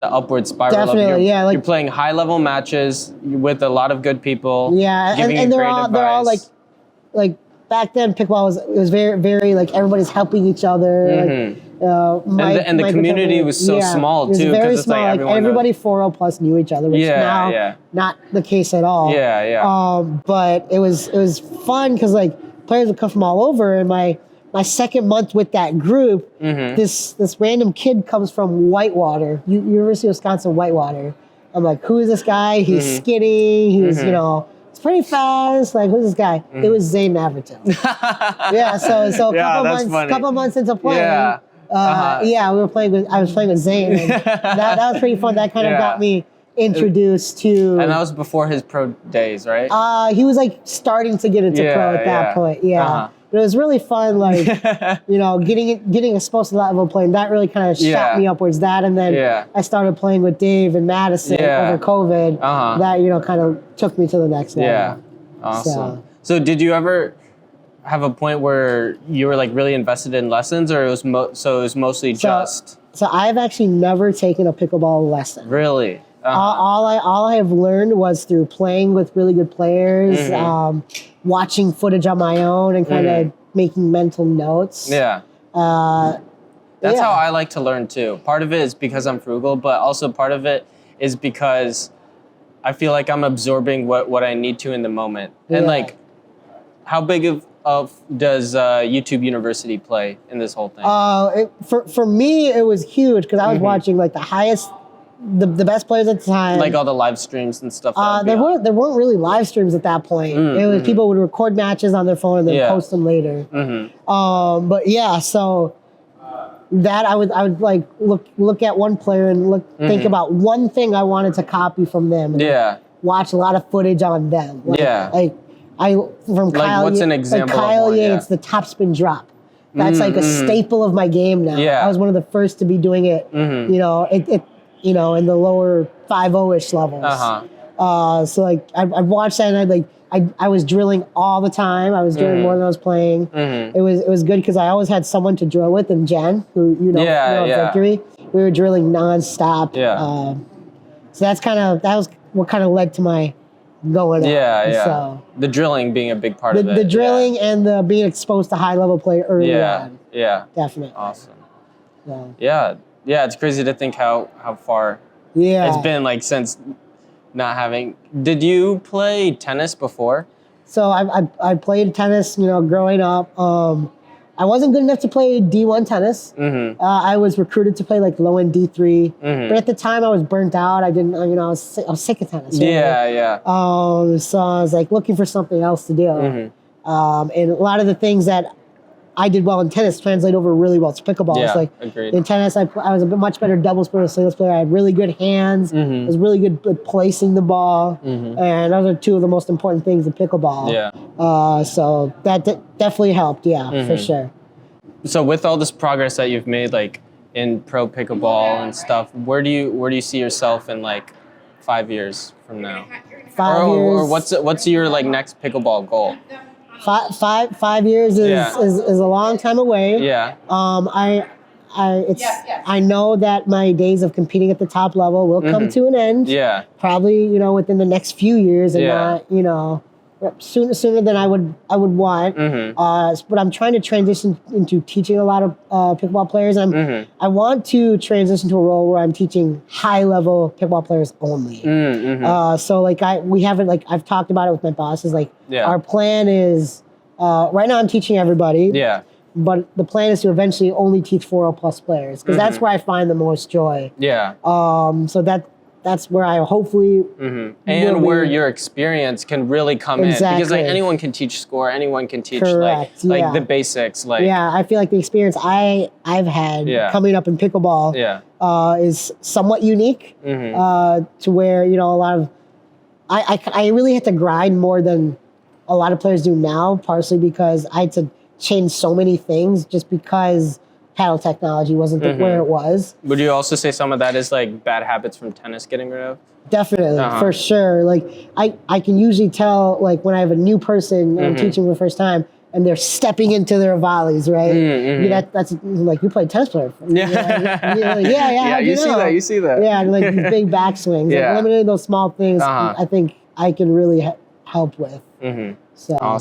the upward spiral. Definitely, yeah. Like, you're playing high level matches with a lot of good people. Yeah, and they're all like back then pickleball was very, very like everybody's helping each other. Mm-hmm. And the community was so small too. It was very it's small. Like everybody 4-0 plus knew each other, which now not the case at all. But it was fun because like players would come from all over, and my second month with that group, this random kid comes from Whitewater, University of Wisconsin Whitewater. I'm like, who is this guy? He's skinny. He's it's pretty fast. Like, who's this guy? It was Zane Navratil. So a couple months into playing, I was playing with Zane. And that was pretty fun. That kind of got me introduced to. And that was before his pro days, right? He was like starting to get into pro at that point. But it was really fun, like, getting exposed to that level of playing. That really kind of shot me upwards. That, and then I started playing with Dave and Madison over COVID. That, kind of took me to the next level. Yeah, awesome. So did you ever have a point where you were, like, really invested in lessons, or it was mostly just... So I've actually never taken a pickleball lesson. Really? All I have learned was through playing with really good players, watching footage on my own, and kind of making mental notes. That's how I like to learn too. Part of it is because I'm frugal, but also part of it is because I feel like I'm absorbing what I need to in the moment. And like, how big of does YouTube University play in this whole thing? For me, it was huge because I was watching like the best players at the time. Like all the live streams and stuff. There weren't really live streams at that point. It was people would record matches on their phone and then post them later. But so that I would like look at one player and think about one thing I wanted to copy from them. And watch a lot of footage on them. Kyle. What's an example? Like Kyle Yates, the topspin drop. That's like a staple of my game now. I was one of the first to be doing it. In the lower 5-0-ish levels. So like I watched that, and I was drilling all the time. I was drilling more than I was playing. It was good because I always had someone to drill with, and Jen, who Victory. We were drilling nonstop. So that was what kind of led to my going on. So the drilling being a big part of it. The drilling and the being exposed to high level play early on. Definitely. Awesome. Yeah, it's crazy to think how far it's been, like, since not having... Did you play tennis before? So I played tennis, growing up. I wasn't good enough to play D1 tennis. I was recruited to play, like, low-end D3. But at the time, I was burnt out. I didn't, I was sick of tennis. Right? So I was, like, looking for something else to do. And a lot of the things that I did well in tennis translate over really well to pickleball. Agreed. In tennis, I was a much better doubles player, singles player. I had really good hands. I was really good at placing the ball. And those are two of the most important things in pickleball. So that definitely helped, for sure. So with all this progress that you've made, like in pro pickleball and stuff, where do you see yourself in like 5 years from now? 5 years. Or what's your like next pickleball goal? 5 years is a long time away. I know that my days of competing at the top level will come to an end. Probably, within the next few years, and not, sooner than I would want. But I'm trying to transition into teaching a lot of pickleball players. I want to transition to a role where I'm teaching high level pickleball players only. So like I've talked about it with my bosses. Like our plan is right now I'm teaching everybody. But the plan is to eventually only teach 4-0 plus players because that's where I find the most joy. So that's where I hopefully and where your experience can really come in, because like anyone can teach score, anyone can teach like the basics. Like I feel like the experience I've had coming up in pickleball is somewhat unique to where a lot of I really had to grind more than a lot of players do now, partially because I had to change so many things just because paddle technology wasn't where it was. Would you also say some of that is like bad habits from tennis getting rid of? Definitely, for sure. Like I can usually tell, like when I have a new person and I'm teaching for the first time, and they're stepping into their volleys, right? That's like, you play tennis player. Yeah, you see that. Yeah, like these big backswings. Like eliminating those small things, I think I can really help with. So. Awesome.